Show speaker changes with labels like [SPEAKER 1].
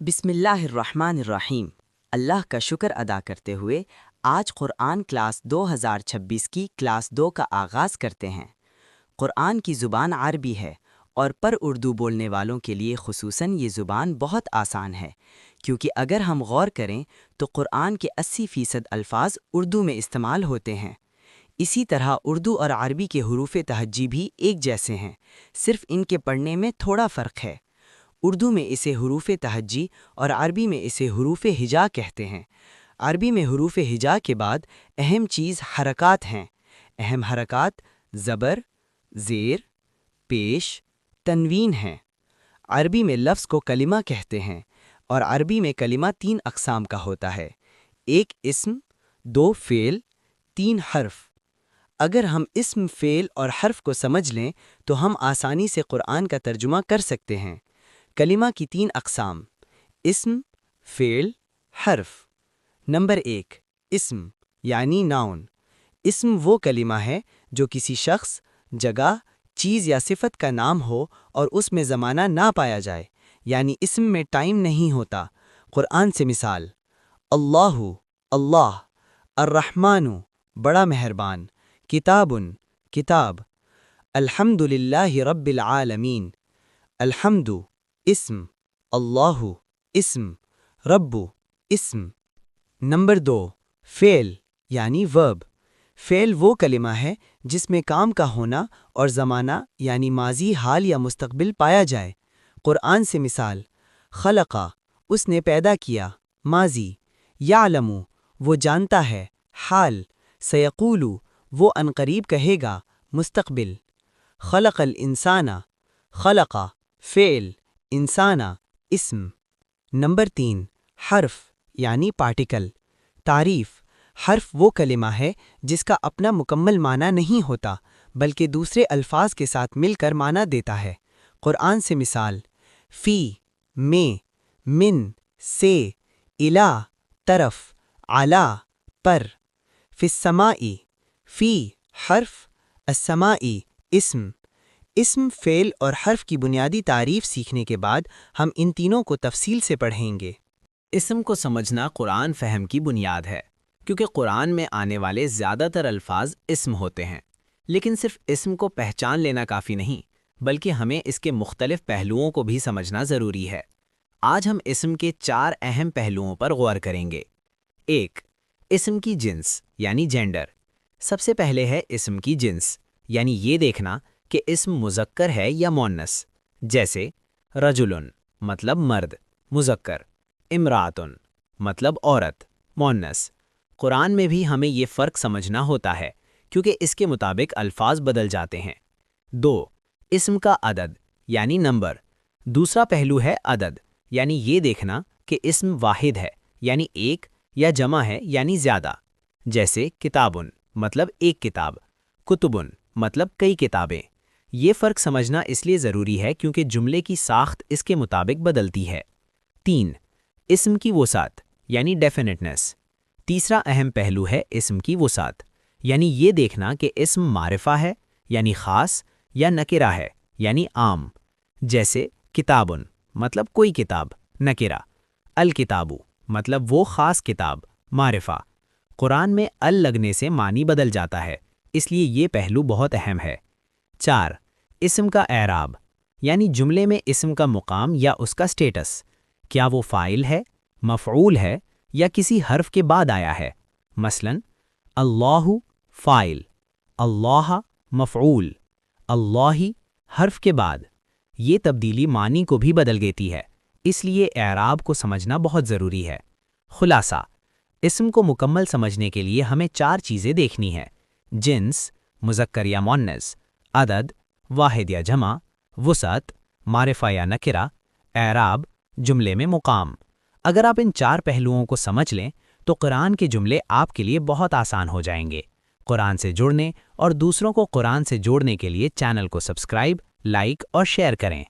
[SPEAKER 1] بسم اللہ الرحمن الرحیم۔ اللہ کا شکر ادا کرتے ہوئے آج قرآن کلاس 2026 کی کلاس 2 کا آغاز کرتے ہیں۔ قرآن کی زبان عربی ہے اور پر اردو بولنے والوں کے لیے خصوصاً یہ زبان بہت آسان ہے، کیونکہ اگر ہم غور کریں تو قرآن کے 80% الفاظ اردو میں استعمال ہوتے ہیں۔ اسی طرح اردو اور عربی کے حروف تہجی بھی ایک جیسے ہیں، صرف ان کے پڑھنے میں تھوڑا فرق ہے۔ اردو میں اسے حروف تہجی اور عربی میں اسے حروف ہجا کہتے ہیں۔ عربی میں حروف ہجا کے بعد اہم چیز حرکات ہیں۔ اہم حرکات زبر، زیر، پیش، تنوین ہیں۔ عربی میں لفظ کو کلمہ کہتے ہیں اور عربی میں کلمہ 3 اقسام کا ہوتا ہے: 1 اسم، 2 فعل، 3 حرف۔ اگر ہم اسم، فعل اور حرف کو سمجھ لیں تو ہم آسانی سے قرآن کا ترجمہ کر سکتے ہیں۔ کلمہ کی 3 اقسام: اسم، فعل، حرف۔ نمبر 1 اسم یعنی ناؤن۔ اسم وہ کلمہ ہے جو کسی شخص، جگہ، چیز یا صفت کا نام ہو اور اس میں زمانہ نہ پایا جائے، یعنی اسم میں ٹائم نہیں ہوتا۔ قرآن سے مثال: اللہ، اللہ، الرحمن، بڑا مہربان، کتابن، کتاب، الحمدللہ رب العالمین۔ الحمد اسم، اللہ اسم، رب اسم۔ نمبر 2 فعل یعنی ورب۔ فعل وہ کلمہ ہے جس میں کام کا ہونا اور زمانہ یعنی ماضی، حال یا مستقبل پایا جائے۔ قرآن سے مثال: خلقہ، اس نے پیدا کیا، ماضی، یعلم، وہ جانتا ہے، حال، سیقول، وہ عنقریب کہے گا، مستقبل۔ خلق الانسان، خلقہ فعل، انسانہ اسم۔ نمبر 3 حرف یعنی پارٹیکل۔ تعریف: حرف وہ کلمہ ہے جس کا اپنا مکمل معنی نہیں ہوتا بلکہ دوسرے الفاظ کے ساتھ مل کر معنی دیتا ہے۔ قرآن سے مثال: فی، میں، من، سے، الی، طرف، علی، پر۔ فی السماء، فی حرف، السماء اسم۔ اسم، فعل اور حرف کی بنیادی تعریف سیکھنے کے بعد ہم ان تینوں کو تفصیل سے پڑھیں گے۔
[SPEAKER 2] اسم کو سمجھنا قرآن فہم کی بنیاد ہے، کیونکہ قرآن میں آنے والے زیادہ تر الفاظ اسم ہوتے ہیں۔ لیکن صرف اسم کو پہچان لینا کافی نہیں، بلکہ ہمیں اس کے مختلف پہلوؤں کو بھی سمجھنا ضروری ہے۔ آج ہم اسم کے 4 اہم پہلوؤں پر غور کریں گے۔ 1 اسم کی جنس یعنی جینڈر۔ سب سے پہلے ہے اسم کی جنس، یعنی یہ دیکھنا کہ اسم مذکر ہے یا مؤنث۔ جیسے رجلن مطلب مرد، مذکر، امراتن مطلب عورت، مؤنث۔ قرآن میں بھی ہمیں یہ فرق سمجھنا ہوتا ہے، کیونکہ اس کے مطابق الفاظ بدل جاتے ہیں۔ 2 اسم کا عدد یعنی نمبر۔ دوسرا پہلو ہے عدد، یعنی یہ دیکھنا کہ اسم واحد ہے یعنی ایک یا جمع ہے یعنی زیادہ۔ جیسے کتابن مطلب ایک کتاب، کتبن مطلب کئی کتابیں۔ یہ فرق سمجھنا اس لیے ضروری ہے کیونکہ جملے کی ساخت اس کے مطابق بدلتی ہے۔ 3 اسم کی وسعت یعنی ڈیفینٹنس۔ تیسرا اہم پہلو ہے اسم کی وسعت، یعنی یہ دیکھنا کہ اسم معرفہ ہے یعنی خاص یا نکرہ ہے یعنی عام۔ جیسے کتابن مطلب کوئی کتاب، نکرہ۔ الکتابو مطلب وہ خاص کتاب، معرفہ۔ قرآن میں ال لگنے سے معنی بدل جاتا ہے، اس لیے یہ پہلو بہت اہم ہے۔ 4 اسم کا اعراب، یعنی جملے میں اسم کا مقام یا اس کا سٹیٹس۔ کیا وہ فاعل ہے، مفعول ہے یا کسی حرف کے بعد آیا ہے؟ مثلا اللہ فاعل، اللہ مفعول، اللہ حرف کے بعد۔ یہ تبدیلی معنی کو بھی بدل دیتی ہے، اس لیے اعراب کو سمجھنا بہت ضروری ہے۔ خلاصہ: اسم کو مکمل سمجھنے کے لیے ہمیں 4 چیزیں دیکھنی ہیں: جنس مذکر یا مؤنث، عدد واحد یا جمع، وسعت معرفہ یا نکرہ، اعراب جملے میں مقام۔ اگر آپ ان 4 پہلوؤں کو سمجھ لیں تو قرآن کے جملے آپ کے لیے بہت آسان ہو جائیں گے۔ قرآن سے جڑنے اور دوسروں کو قرآن سے جوڑنے کے لیے چینل کو سبسکرائب، لائک اور شیئر کریں۔